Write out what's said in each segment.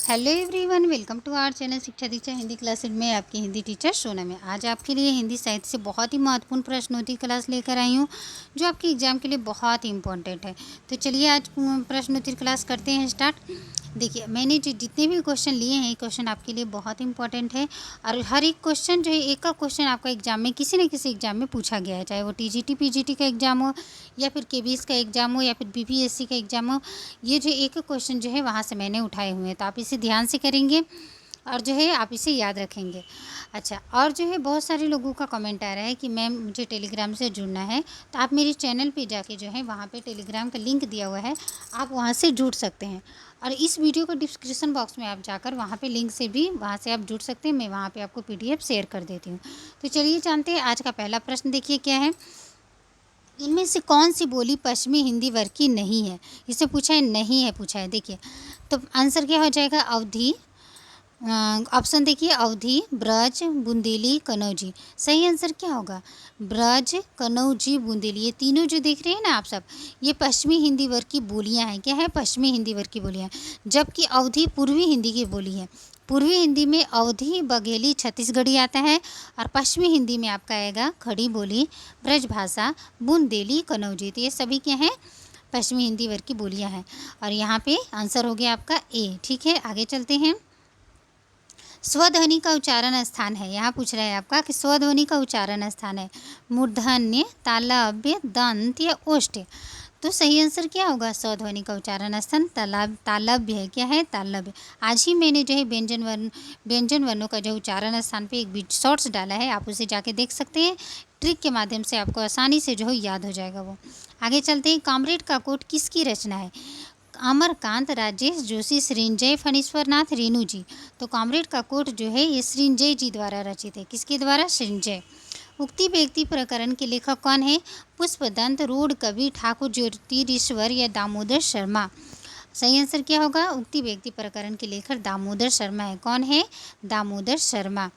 Hello everyone, welcome to our channel Shiksha Diksha Hindi classes में आपकी Hindi teacher Sonam है। आज आपके लिए हिंदी साहित्य से बहुत ही महत्वपूर्ण प्रश्नोत्तरी क्लास लेकर आई हूँ, जो आपके एग्जाम के लिए बहुत ही इंपॉर्टेंट है। तो चलिए आज प्रश्नोत्तरी क्लास करते हैं स्टार्ट। देखिए, मैंने जो जितने भी क्वेश्चन लिए हैं, ये क्वेश्चन आपके लिए बहुत इंपॉर्टेंट है और हर एक क्वेश्चन जो है, एक का क्वेश्चन आपका एग्जाम में किसी न किसी एग्जाम में पूछा गया है, चाहे वो टीजीटी पीजीटी का एग्जाम हो या फिर केबीएस का एग्जाम हो या फिर बीपीएससी का एग्जाम हो। ये जो एक क्वेश्चन जो है वहाँ से मैंने उठाए हुए हैं, तो आप इसे ध्यान से करेंगे और जो है आप इसे याद रखेंगे। अच्छा, और जो है बहुत सारे लोगों का कमेंट आ रहा है कि मैम मुझे टेलीग्राम से जुड़ना है, तो आप मेरे चैनल पे जाके जो है वहाँ पे टेलीग्राम का लिंक दिया हुआ है, आप वहाँ से जुड़ सकते हैं। और इस वीडियो को डिस्क्रिप्शन बॉक्स में आप जाकर वहाँ पे लिंक से भी वहाँ से आप जुड़ सकते हैं। मैं वहाँ पे आपको PDF शेयर कर देती हूँ। तो चलिए जानते हैं आज का पहला प्रश्न। देखिए क्या है, इनमें से कौन सी बोली पश्चिमी हिंदी वर्ग की नहीं है। इसे पूछा है, नहीं है पूछा है। देखिए तो आंसर क्या हो जाएगा, अवधी। ऑप्शन देखिए, अवधी, ब्रज, बुंदेली, कनौजी। सही आंसर क्या होगा, ब्रज, कनौजी, बुंदेली। ये तीनों जो देख रहे हैं ना आप सब, ये पश्चिमी हिंदी वर्ग की बोलियां हैं। क्या है, पश्चिमी हिंदी वर्ग की बोलियां हैं। जबकि अवधी पूर्वी हिंदी की बोली है। पूर्वी हिंदी में अवधी, बघेली, छत्तीसगढ़ी आता है और पश्चिमी हिंदी में आपका आएगा खड़ी बोली, ब्रजभाषा, बुंदेली, कनौजी। तो ये सभी क्या हैं, पश्चिमी हिंदी वर्ग की बोलियां हैं। और यहाँ पे आंसर हो गया आपका ए। ठीक है, आगे चलते हैं। स्वध्वनि का उच्चारण स्थान है, यहाँ पूछ रहा है आपका कि स्वध्वनि का उच्चारण स्थान है मूर्धन्य, तालव्य, दंत या ओष्ठ। तो सही आंसर क्या होगा, स्वध्वनि का उच्चारण स्थान तालव्य है। क्या है, तालव्य। आज ही मैंने जो है व्यंजन वर्णों का जो उच्चारण स्थान पे एक शॉर्ट्स डाला है, आप उसे जाके देख सकते हैं। ट्रिक के माध्यम से आपको आसानी से जो है याद हो जाएगा वो। आगे चलते हैं। कामरेड का कोट किसकी रचना है, अमरकांत, राजेश जोशी, सृंजय, फणीश्वरनाथ, रेणु जी। तो कामरेड का कोट जो है ये सृंजय जी द्वारा रचित है। किसके द्वारा, सृंजय। उक्ति व्यक्ति प्रकरण के लेखक कौन है, पुष्पदंत, रूढ़ कवि, ठाकुर ज्योतिरीश्वर या दामोदर शर्मा। सही आंसर क्या होगा, उक्ति व्यक्ति प्रकरण के लेखक दामोदर शर्मा है। कौन है, दामोदर शर्मा।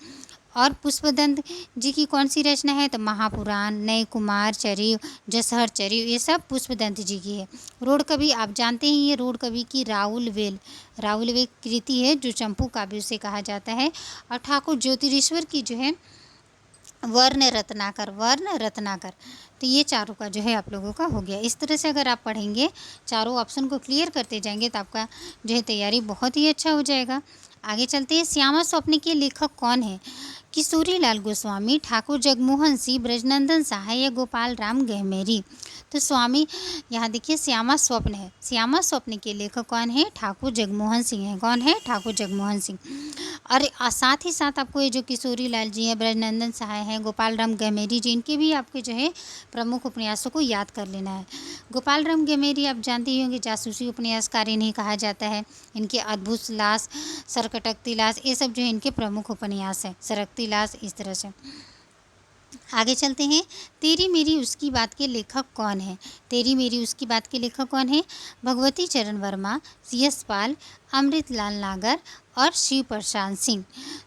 और पुष्पदंत जी की कौन सी रचना है, तो महापुराण, नय कुमार चरिव, जसहर चरिव, ये सब पुष्पदंत जी की है। रूढ़ कवि आप जानते ही, ये रूढ़ कवि की राहुल वेल कृति है, जो चंपू काव्य से कहा जाता है। और ठाकुर ज्योतिरीश्वर की जो है वर्ण रत्नाकर। तो ये चारों का जो है आप लोगों का हो गया। इस तरह से अगर आप पढ़ेंगे, चारों ऑप्शन को क्लियर करते जाएंगे, तो आपका जो है तैयारी बहुत ही अच्छा हो जाएगा। आगे चलते हैं। श्यामा स्वप्न के लेखक कौन है, किशोरी लाल गोस्वामी, ठाकुर जगमोहन सिंह, ब्रजनंदन सहाय या गोपाल राम गहमेरी। तो स्वामी, यहाँ देखिए श्यामा स्वप्न है, श्यामा स्वप्न के लेखक कौन है, ठाकुर जगमोहन सिंह है। कौन है, ठाकुर जगमोहन सिंह। और साथ ही साथ आपको ये जो किशोरी लाल जी हैं, ब्रजनंदन सहाय हैं, गोपाल राम गहमेरी जी, इनके भी आपके जो है प्रमुख उपन्यासों को याद कर लेना है। गोपाल राम गहमेरी आप जानते ही होंगे, जासूसी उपन्यासकार इन्हें कहा जाता है। इनके अद्भुत लाश, सरकटकती लाश, ये सब जो है इनके प्रमुख उपन्यास हैं। सरकती लाश, इस तरह से। आगे चलते हैं। तेरी मेरी उसकी बात के लेखक कौन है, तेरी मेरी उसकी बात के लेखक कौन है, भगवती चरण वर्मा, यशपाल, अमृतलाल नागर और शिव प्रशांत सिंह।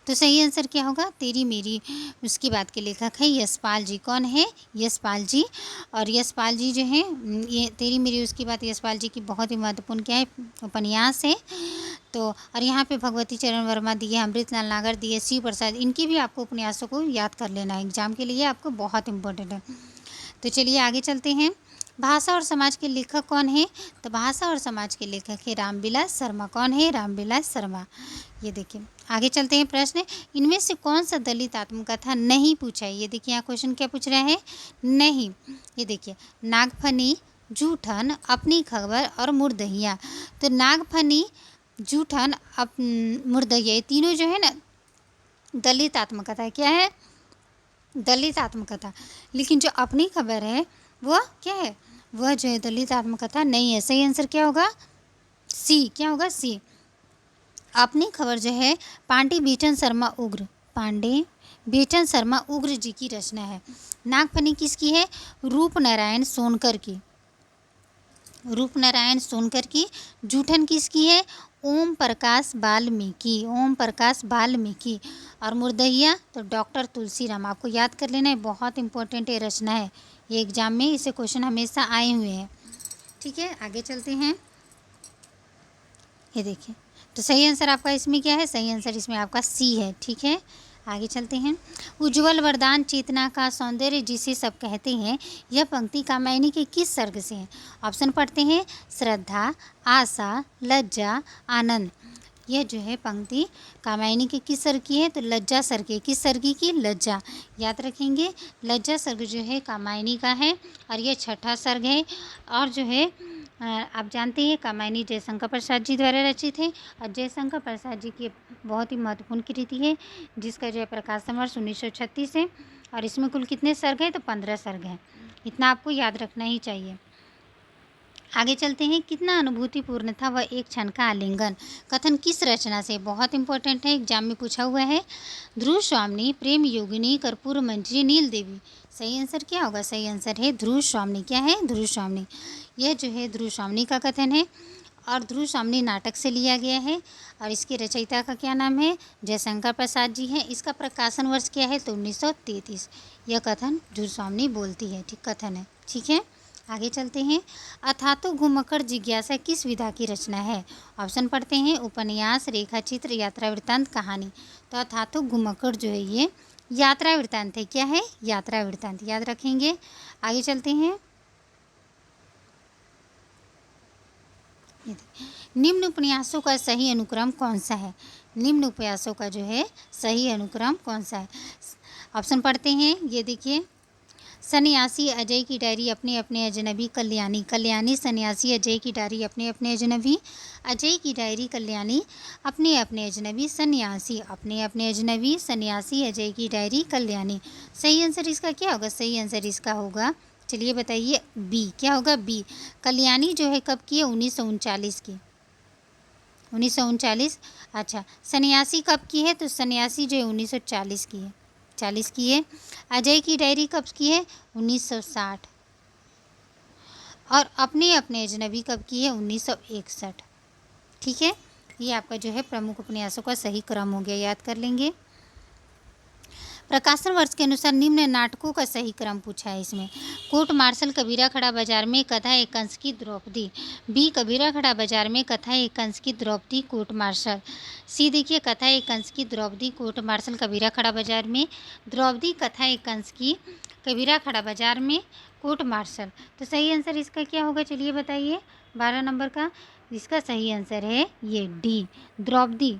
तो सही आंसर क्या होगा, तेरी मेरी उसकी बात के लेखक है यशपाल जी। कौन है, यशपाल जी। और यशपाल जी जो हैं, ये तेरी मेरी उसकी बात यशपाल जी की बहुत ही महत्वपूर्ण क्या है, उपन्यास है। तो और यहाँ पे भगवती चरण वर्मा दिए, अमृतलाल नागर दिए, शिव प्रसाद, इनकी भी आपको उपन्यासों को याद कर लेना है, एग्जाम के लिए आपको बहुत इंपॉर्टेंट है। तो चलिए आगे चलते हैं। भाषा और समाज के लेखक कौन है, तो भाषा और समाज के लेखक है रामविलास शर्मा। कौन है, रामविलास शर्मा। ये देखिए आगे चलते हैं। प्रश्न, इनमें से कौन सा दलित आत्मकथा नहीं पूछा है। ये देखिए यहाँ क्वेश्चन क्या पूछ रहा है, नहीं। ये देखिए, नागफनी, जूठन, अपनी खबर और मुर्दहिया। तो नागफनी, जूठन, मुर्दहिया, ये तीनों जो है ना दलित आत्मकथा है। क्या है, दलित आत्मकथा। लेकिन जो अपनी खबर है वह क्या है, वह जो है दलित आत्मकथा नहीं है। सही आंसर क्या होगा, सी। क्या होगा, सी। अपनी खबर जो है पांडे बीटन शर्मा उग्र, पांडे बीटन शर्मा उग्र जी की रचना है। नागफनी किसकी है, रूपनारायण सोनकर की, रूपनारायण सोनकर की। जूठन किसकी है, ओम प्रकाश वाल्मीकि, ओम प्रकाश वाल्मीकि। और मुर्दहिया तो डॉक्टर तुलसीराम। आपको याद कर लेना है, बहुत इंपॉर्टेंट ये रचना है, ये एग्जाम में इसे क्वेश्चन हमेशा आए हुए हैं। ठीक है, आगे चलते हैं। ये देखिए, तो सही आंसर आपका इसमें क्या है? सही आंसर इसमें आपका सी है। ठीक है, आगे चलते हैं। उज्ज्वल वरदान चेतना का सौंदर्य जिसे सब कहते हैं, यह पंक्ति कात्यायनी के किस सर्ग से है? ऑप्शन पढ़ते हैं। श्रद्धा, आशा, लज्जा, आनंद। यह जो है पंक्ति कात्यायनी के किस सर्ग की है? तो लज्जा सर्ग की। किस सर्ग की? लज्जा। याद रखेंगे, लज्जा सर्ग जो है कात्यायनी का है और यह छठा सर्ग है। और जो है आप जानते हैं कात्यायनी जयशंकर प्रसाद जी द्वारा रचित है और जयशंकर प्रसाद जी की बहुत ही महत्वपूर्ण कृति है जिसका जो है प्रकाशन वर्ष 1936 है। और इसमें कुल कितने सर्ग हैं? तो 15 सर्ग हैं। इतना आपको याद रखना ही चाहिए। आगे चलते हैं। कितना अनुभूतिपूर्ण था वह एक क्षण का आलिंगन? कथन किस रचना से? बहुत इंपॉर्टेंट है, एग्जाम में पूछा हुआ है। ध्रुव स्वामिनी, प्रेम योगिनी, कर्पूर मंजरी, नील देवी। सही आंसर क्या होगा? सही आंसर है ध्रुव स्वामिनी। क्या है? ध्रुव स्वामिनी। यह जो है ध्रुव स्वामिनी का कथन है और ध्रुव स्वामिनी नाटक से लिया गया है और इसके रचयिता का क्या नाम है? जयशंकर प्रसाद जी हैं। इसका प्रकाशन वर्ष क्या है? तो 1933। यह कथन ध्रुव स्वामिनी बोलती है। ठीक कथन है। ठीक है, आगे चलते हैं। अथातो घुमक्कड़ जिज्ञासा किस विधा की रचना है? ऑप्शन पढ़ते हैं। उपन्यास, रेखाचित्र, यात्रा वृत्तांत, कहानी। तो अथातो घुमक्कड़ जो है ये यात्रा वृत्तांत है। क्या है? यात्रा वृत्तांत। याद रखेंगे। आगे चलते हैं। निम्न उपन्यासों का सही अनुक्रम कौन सा है? निम्न उपन्यासों का जो है सही अनुक्रम कौन सा है? ऑप्शन पढ़ते हैं। ये देखिए, सन्यासी, अजय की डायरी, अपने अपने अजनबी, कल्याणी। कल्याणी, सन्यासी, अजय की डायरी, अपने अपने अजनबी। अजय की डायरी, कल्याणी, अपने अपने अजनबी, सन्यासी, अपने अपने अजनबी, सन्यासी, अजय की डायरी, कल्याणी। सही आंसर इसका क्या होगा? सही आंसर इसका होगा, चलिए बताइए, बी। क्या होगा? बी। कल्याणी जो है कब की है? 1939 की। 1939। अच्छा, सन्यासी कब की है? तो सन्यासी जो है 1940 की है। 40 की है। अजय की डायरी कब की है? 1960। और अपने अपने अजनबी कब की है? 1961। ठीक है, ये आपका जो है प्रमुख उपन्यासों का सही क्रम हो गया, याद कर लेंगे। प्रकाशन वर्ष के अनुसार निम्न नाटकों का सही क्रम पूछा है इसमें। कोर्ट मार्शल, कबीरा खड़ा बाजार में, कथा एक कंस की द्रौपदी। बी, कबीरा खड़ा बाजार में, कथा एक कंस की द्रौपदी, कोर्ट मार्शल। सी देखिए, कथा एक कंस की द्रौपदी, कोर्ट मार्शल, कबीरा खड़ा बाजार में। द्रौपदी, कथा एक कंस की, कबीरा खड़ा बाजार में, कोर्ट मार्शल। तो सही आंसर इसका क्या होगा? चलिए बताइए, 12 नंबर का। इसका सही आंसर है ये डी, द्रौपदी।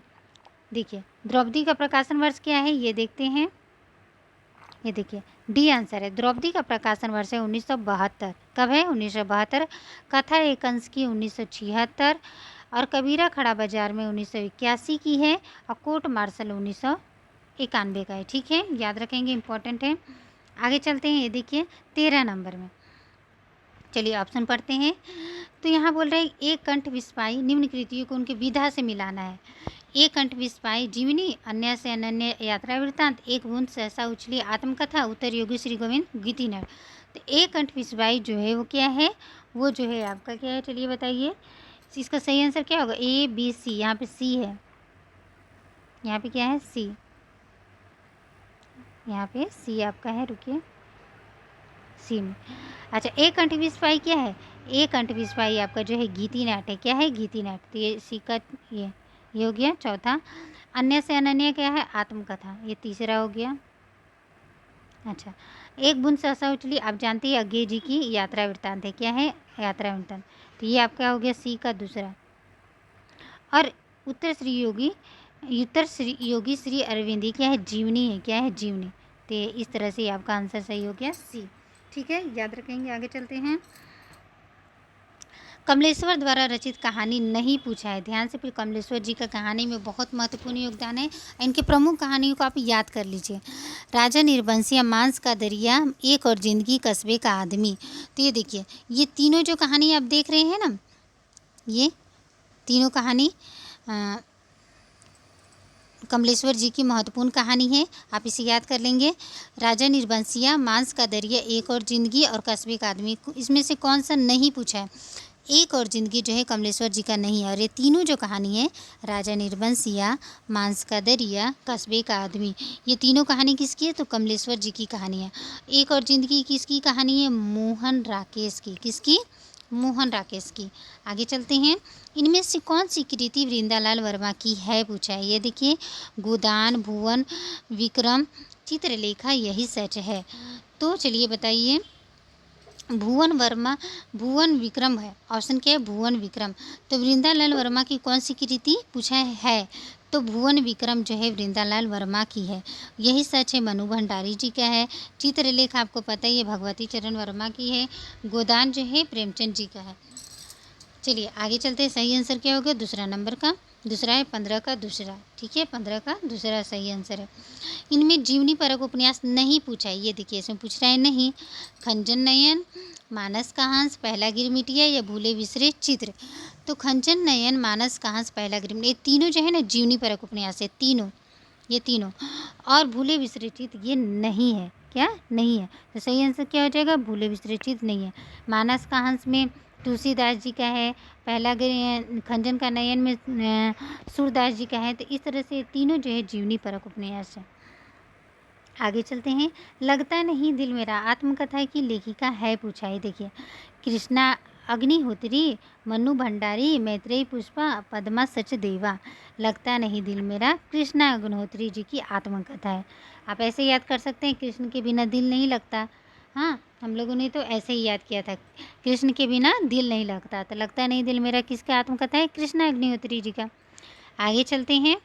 देखिए, द्रौपदी का प्रकाशन वर्ष क्या है ये देखते हैं। ये देखिए, डी आंसर है। द्रौपदी का प्रकाशन वर्ष है 1972। कब है? 1972। कथा एक कंस की 1976 और कबीरा खड़ा बाजार में 1981 की है और कोर्ट मार्शल 1991 का है। ठीक है, याद रखेंगे, इंपॉर्टेंट है। आगे चलते हैं। ये देखिए 13 नंबर में, चलिए ऑप्शन पढ़ते हैं। तो यहाँ बोल रहे हैं एक कंठ विस्पाई, निम्न कृतियों को उनके विधा से मिलाना है। एक कंठ विस्पाई, जीवनी, अन्य से अनन्य, यात्रा वृत्तांत, एक बूंद सहसा उछली, आत्मकथा, उत्तर योगी श्री गोविंद, गीतिनर। तो एक कंठ विस्पाई जो है वो क्या है? वो जो है आपका क्या है? चलिए बताइए, इसका सही आंसर क्या होगा? ए, बी, सी। यहाँ पे सी है। यहाँ पे क्या है? सी। यहाँ पे सी आपका है, रुकिए, सी में। अच्छा, एक कंठ विस्पाई क्या है? एक कंठ विस्पाई आपका जो है गीति नाट है। क्या है? गीति नाट। तो ये सी का ये हो गया चौथा। अन्य से अनन्य क्या है? आत्मकथा। ये तीसरा हो गया। अच्छा, एक बूंद सहसा उछली, आप जानते हैं अज्ञे जी की यात्रा वृत्तांत है। क्या है? यात्रा वृत्तांत। तो ये आपका हो गया सी का दूसरा। और उत्तर श्री योगी श्री अरविंदी क्या है? जीवनी है। क्या है? जीवनी। तो इस तरह से आपका आंसर सही हो गया सी। ठीक है, याद रखेंगे। आगे चलते हैं। कमलेश्वर द्वारा रचित कहानी नहीं पूछा है, ध्यान से। फिर कमलेश्वर जी का कहानी में बहुत महत्वपूर्ण योगदान है। इनके प्रमुख कहानियों को आप याद कर लीजिए। राजा निर्बंसिया, मांस का दरिया, एक और जिंदगी, कस्बे का आदमी। तो ये देखिए, ये तीनों जो कहानी आप देख रहे हैं ना, ये तीनों कहानी कमलेश्वर जी की महत्वपूर्ण कहानी है। आप इसे याद कर लेंगे। राजा निर्बंसिया, मांस का दरिया, एक और जिंदगी और कस्बे का आदमी। इसमें से कौन सा नहीं पूछा है? एक और जिंदगी जो है कमलेश्वर जी का नहीं है। और ये तीनों जो कहानी है, राजा निर्बंसिया, मांस का दरिया, कस्बे का आदमी, ये तीनों कहानी किसकी है? तो कमलेश्वर जी की कहानी है। एक और जिंदगी किसकी कहानी है? मोहन राकेश की। किसकी? मोहन राकेश की। आगे चलते हैं, इनमें से कौन सी कृति वृंदालाल वर्मा की है पूछा है। ये देखिए, गोदान, भुवन, विक्रम, चित्रलेखा, यही सच है। तो चलिए बताइए, भुवन विक्रम है। ऑप्शन क्या है, भुवन विक्रम। तो वृंदालाल वर्मा की कौन सी कृति पूछा है, तो भुवन विक्रम जो है वृंदालाल वर्मा की है, यही सच है। मनु भंडारी जी का है। चित्रलेख आपको पता ही है, भगवती चरण वर्मा की है। गोदान जो है प्रेमचंद जी का है। चलिए आगे चलते हैं, सही आंसर क्या होगा, दूसरा नंबर का दूसरा है, 15 का दूसरा। ठीक है, 15 का दूसरा सही आंसर है। इनमें जीवनी परक उपन्यास नहीं पूछा है। ये देखिए, इसमें पूछ रहा है नहीं। खंजन नयन, मानस कहांस, पहला गिरमिटिया या भूले बिसरे चित्र। तो खंजन नयन, मानस कहांस, पहला गिरमिटिया, ये तीनों जो है ना जीवनी परक उपन्यास है, तीनों, ये तीनों। और भूले बिसरे चित्र ये नहीं है, क्या नहीं है। तो सही आंसर क्या हो जाएगा, भूले बिसरे चित्र नहीं है। मानस कहांस में तुलसीदास जी का है, पहला खंजन का नयन में सूरदास जी का है। तो इस तरह से तीनों जो है जीवनी परक उपन्यास है। आगे चलते हैं, लगता नहीं दिल मेरा आत्मकथा की लेखिका है पूछा है। देखिए, कृष्णा अग्निहोत्री, मनु भंडारी, मैत्रेयी पुष्पा, पद्मा सचदेवा। लगता नहीं दिल मेरा कृष्णा अग्निहोत्री जी की आत्मकथा है। आप ऐसे याद कर सकते हैं, कृष्ण के बिना दिल नहीं लगता। हाँ, हम लोगों ने तो ऐसे ही याद किया था, कृष्ण के बिना दिल नहीं लगता। तो लगता नहीं दिल मेरा किसका आत्मकथा है, कृष्णा अग्निहोत्री जी का। आगे चलते हैं,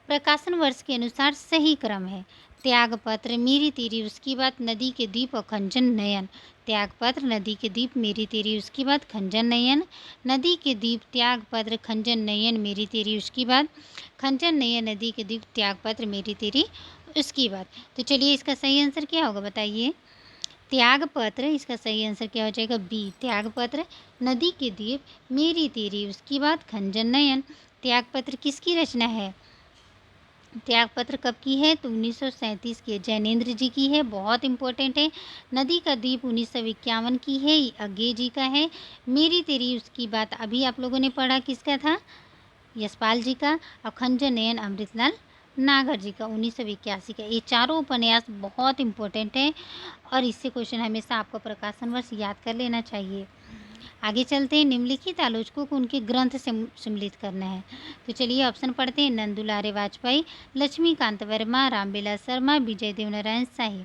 प्रकाशन वर्ष के अनुसार सही क्रम है। त्यागपत्र, मेरी तेरी, उसकी बात, नदी के दीप और खंजन नयन। त्यागपत्र, नदी के दीप, मेरी तेरी, उसकी बात, खंजन नयन। नदी के दीप, त्यागपत्र, खंजन नयन, मेरी तेरी, उसकी बात, खंजन नयन, नदी के दीप, त्यागपत्र, मेरी तेरी, उसकी बात। तो चलिए इसका सही आंसर क्या होगा बताइए, त्यागपत्र। इसका सही आंसर क्या हो जाएगा, बी त्यागपत्र। नदी के दीप, मेरी तेरी, उसकी बात, खंजन नयन। त्यागपत्र किसकी रचना है, त्यागपत्र कब की है, तो 1937 की है, जैनेन्द्र जी की है, बहुत इंपॉर्टेंट है। नदी का दीप 1951 की है, अज्ञे जी का है। मेरी तेरी, उसकी बात अभी आप लोगों ने पढ़ा, किसका था, यशपाल जी का। और खंजन नयन, अमृतलाल नागर जी का, 1981 का। ये चारों उपन्यास बहुत इंपॉर्टेंट है और इससे क्वेश्चन हमेशा आपको प्रकाशन वर्ष याद कर लेना चाहिए। आगे चलते हैं, निम्नलिखित आलोचकों को उनके ग्रंथ से सम्मिलित करना है। तो चलिए ऑप्शन पढ़ते हैं, नंदुलारे वाजपेयी, लक्ष्मीकांत वर्मा, रामविलास शर्मा, विजय देवनारायण शाही।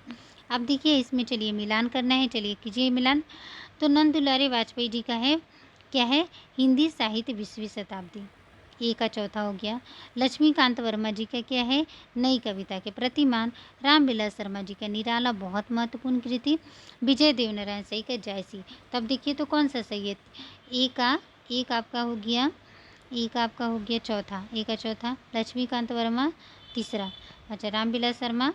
अब देखिए इसमें चलिए मिलान करना है, चलिए कीजिए मिलान। तो नंदुलारे वाजपेयी जी का है, क्या है, हिंदी साहित्य 20वीं शताब्दी, ए का चौथा हो गया। लक्ष्मीकांत वर्मा जी का क्या है, नई कविता के प्रतिमान। रामविलास शर्मा जी का निराला, बहुत महत्वपूर्ण कृति। विजय देवनारायण शाही का जायसी। तब देखिए तो कौन सा सही है, एक आपका हो गया, एक आपका हो गया चौथा, ए का चौथा। लक्ष्मीकांत वर्मा तीसरा, अच्छा रामविलास शर्मा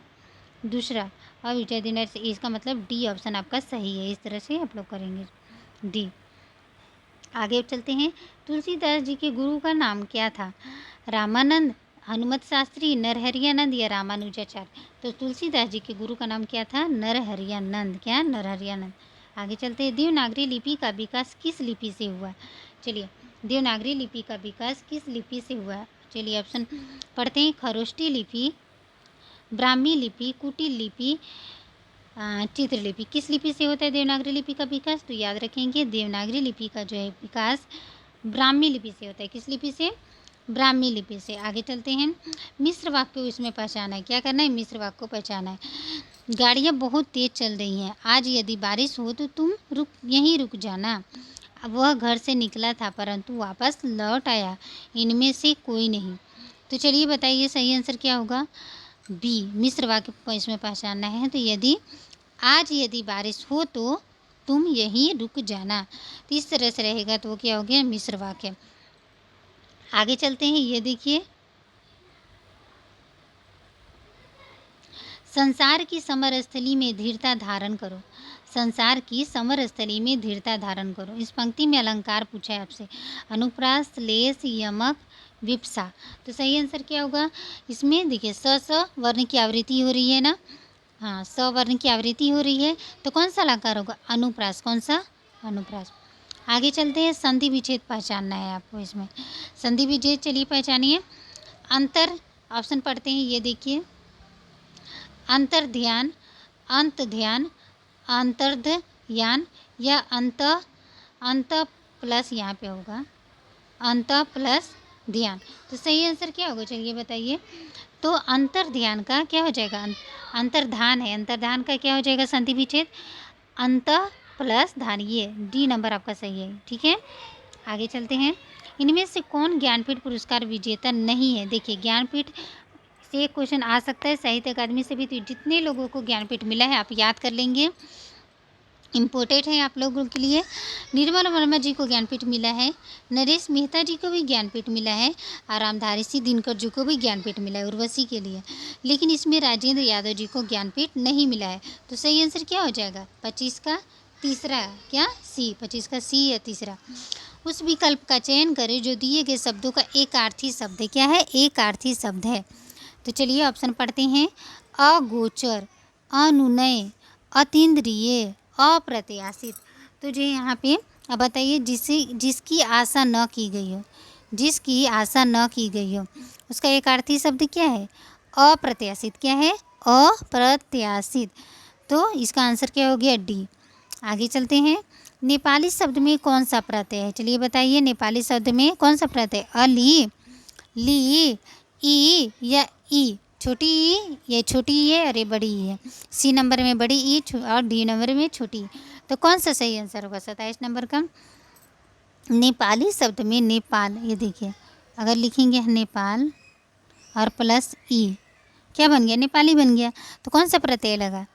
दूसरा, और विजय देवनारायण शाही, इसका मतलब डी ऑप्शन आपका सही है। इस तरह से आप लोग करेंगे, डी। आगे चलते हैं, तुलसीदास जी के गुरु का नाम क्या था, रामानंद, हनुमत शास्त्री, नरहरियानंद या रामानुजाचार्य। तो तुलसीदास जी के गुरु का नाम क्या था, नरहरियानंद, क्या, नरहरियानंद। आगे चलते हैं, देवनागरी लिपि का विकास किस लिपि से हुआ। चलिए, देवनागरी लिपि का विकास किस लिपि से हुआ। चलिए ऑप्शन पढ़ते हैं, खरोष्टी लिपि, ब्राह्मी लिपि, कुटिल लिपि, चित्रलिपि। किस लिपि से होता है देवनागरी लिपि का विकास, तो याद रखेंगे देवनागरी लिपि का जो है विकास ब्राह्मी लिपि से होता है। किस लिपि से, ब्राह्मी लिपि से। आगे चलते हैं, मिश्र वाक्य को इसमें पहचाना है, क्या करना है, मिश्र वाक्य को पहचाना है। गाड़ियाँ बहुत तेज चल रही हैं, आज यदि बारिश हो तो तुम यहीं रुक जाना। अब वह घर से निकला था परंतु वापस लौट आया, इनमें से कोई नहीं। तो चलिए बताइए सही आंसर क्या होगा, बी मिश्र वाक्य को इसमें पहचानना है। तो यदि बारिश हो तो तुम यहीं रुक जाना, तो इस तरह से रहेगा, तो वो क्या हो गया, मिश्र वाक्य। आगे चलते हैं, ये देखिए, संसार की समरस्थली में धीरता धारण करो, संसार की समरस्थली में धीरता धारण करो। इस पंक्ति में अलंकार पूछा है आपसे, अनुप्रास, लेस, यमक, विप्सा। तो सही आंसर क्या होगा, इसमें देखिए स वर्ण की आवृत्ति हो रही है ना, हाँ स वर्ण की आवृत्ति हो रही है, तो कौन सा अलंकार होगा, अनुप्रास। कौन सा, अनुप्रास। आगे चलते हैं, संधि विच्छेद पहचानना है आपको इसमें, संधि विच्छेद चलिए पहचानिए। अंतर, ऑप्शन पढ़ते हैं, ये देखिए, अंतर ध्यान, अंत ध्यान, अंतर्ध्यान या अंत अंत प्लस यहाँ पे होगा अंत प्लस ध्यान। तो सही आंसर क्या होगा, चलिए बताइए। तो अंतर ध्यान का क्या हो जाएगा, अंतर्धान है, अंतर्धान का क्या हो जाएगा संधि विच्छेद, अंत प्लस धान, ये डी नंबर आपका सही है। ठीक है, आगे चलते हैं। इनमें से कौन ज्ञानपीठ पुरस्कार विजेता नहीं है। देखिए ज्ञानपीठ से एक क्वेश्चन आ सकता है, साहित्य अकादमी से भी। तो जितने लोगों को ज्ञानपीठ मिला है आप याद कर लेंगे, इम्पोर्टेंट है आप लोगों के लिए। निर्मल वर्मा जी को ज्ञानपीठ मिला है, नरेश मेहता जी को भी ज्ञानपीठ मिला है, और रामधारी सिंह दिनकर जी को भी ज्ञानपीठ मिला है उर्वशी के लिए। लेकिन इसमें राजेंद्र यादव जी को ज्ञानपीठ नहीं मिला है। तो सही आंसर क्या हो जाएगा, 25 का तीसरा, क्या सी, 25 का सी है तीसरा। उस विकल्प का चयन करें जो दिए गए शब्दों का एक अर्थी शब्द है। क्या है, एक अर्थी शब्द है। तो चलिए ऑप्शन पढ़ते हैं। अगोचर, अनुनय, अतीन्द्रिय, अप्रत्याशित। तो जो यहाँ पे अब बताइए, जिसकी आशा न की गई हो, जिसकी आशा न की गई हो, उसका एक अर्थी शब्द क्या है, अप्रत्याशित। क्या है, अप्रत्याशित। तो इसका आंसर क्या हो गया, डी। आगे चलते हैं। नेपाली शब्द में कौन सा प्रत्यय है, चलिए बताइए। नेपाली शब्द में कौन सा प्रत्यय, अली, ली, ई या ई। छोटी ई, ये छोटी ई है और ये बड़ी ई है। सी नंबर में बड़ी ई और डी नंबर में छोटी। तो कौन सा सही आंसर होगा 27 नंबर का। नेपाली शब्द में नेपाल, ये देखिए अगर लिखेंगे नेपाल और प्लस ई, क्या बन गया, नेपाली बन गया। तो कौन सा प्रत्यय लगा,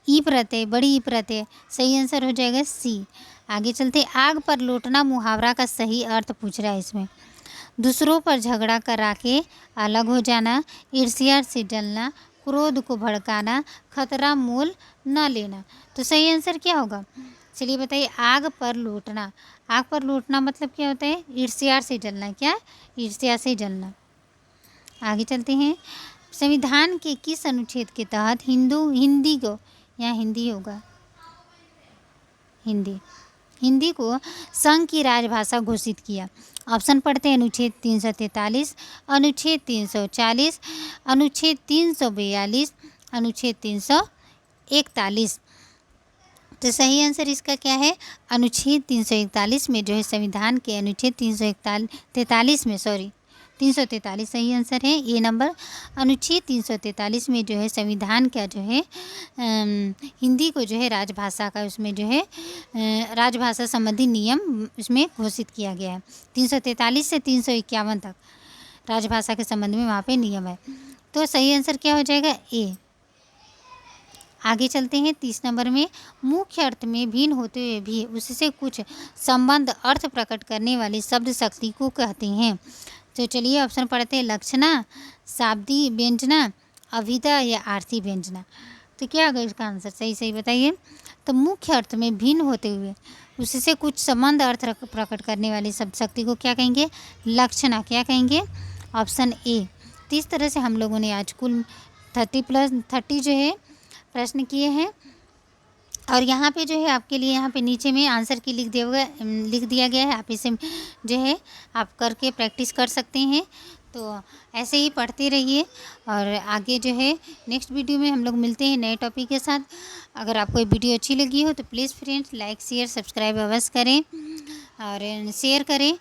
ई प्रत्यय, बड़ी ई प्रत्यय। सही आंसर हो जाएगा सी। आगे चलते। आग पर लौटना मुहावरा का सही अर्थ पूछ रहा है इसमें। दूसरों पर झगड़ा करा के अलग हो जाना, ईर्ष्या से जलना, क्रोध को भड़काना, खतरा मोल न लेना। तो सही आंसर क्या होगा, चलिए बताइए। आग पर लौटना, आग पर लौटना मतलब क्या होता है, ईर्ष्या से जलना। क्या, ईर्ष्या से जलना। आगे चलते हैं। संविधान के किस अनुच्छेद के तहत हिंदी को, यहाँ हिंदी होगा, हिंदी को संघ की राजभाषा घोषित किया। ऑप्शन पढ़ते हैं। अनुच्छेद 343, अनुच्छेद 340, अनुच्छेद 342, अनुच्छेद 341। तो सही आंसर इसका क्या है, अनुच्छेद 341 में जो है संविधान के अनुच्छेद 343 में 343 सही आंसर है, ए नंबर। अनुच्छेद 343 में जो है संविधान का जो है हिंदी को जो है राजभाषा का, उसमें जो है राजभाषा संबंधी नियम उसमें घोषित किया गया है। 343 से 351 तक राजभाषा के संबंध में वहाँ पे नियम है। तो सही आंसर क्या हो जाएगा, ए। आगे चलते हैं 30 नंबर में। मुख्य अर्थ में भिन्न होते हुए भी उससे कुछ संबंध अर्थ प्रकट करने वाली शब्द शक्ति को कहते हैं। तो चलिए ऑप्शन पढ़ते हैं। लक्षणा, शाब्दी व्यंजना, अभिधा या आर्थी व्यंजना। तो क्या होगा इसका आंसर, सही बताइए। तो मुख्य अर्थ में भिन्न होते हुए उससे कुछ संबंध अर्थ प्रकट करने वाली शब्द शक्ति को क्या कहेंगे, लक्षणा। क्या कहेंगे, ऑप्शन ए। तो इस तरह से हम लोगों ने आज कुल 30+ जो है प्रश्न किए हैं। और यहाँ पे जो है आपके लिए यहाँ पे नीचे में आंसर की लिख दिया गया है। आप इसे जो है आप करके प्रैक्टिस कर सकते हैं। तो ऐसे ही पढ़ते रहिए और आगे जो है नेक्स्ट वीडियो में हम लोग मिलते हैं नए टॉपिक के साथ। अगर आपको ये वीडियो अच्छी लगी हो तो please friends like share subscribe अवश्य करें और शेयर करें,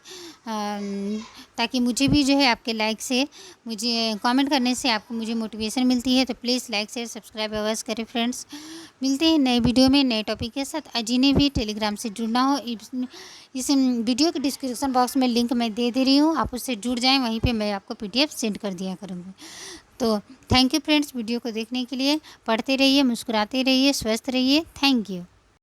ताकि मुझे भी जो है आपके लाइक से, मुझे कमेंट करने से आपको मुझे मोटिवेशन मिलती है। तो प्लीज़ लाइक शेयर सब्सक्राइब अवश्य करें फ्रेंड्स। मिलते हैं नए वीडियो में नए टॉपिक के साथ। जिन्हें भी टेलीग्राम से जुड़ना हो, इस वीडियो के डिस्क्रिप्शन बॉक्स में लिंक मैं दे रही हूँ, आप उससे जुड़ जाएं, वहीं पे मैं आपको PDF सेंड कर दिया करूँगी। तो थैंक यू फ्रेंड्स वीडियो को देखने के लिए। पढ़ते रहिए, मुस्कुराते रहिए, स्वस्थ रहिए। Thank you.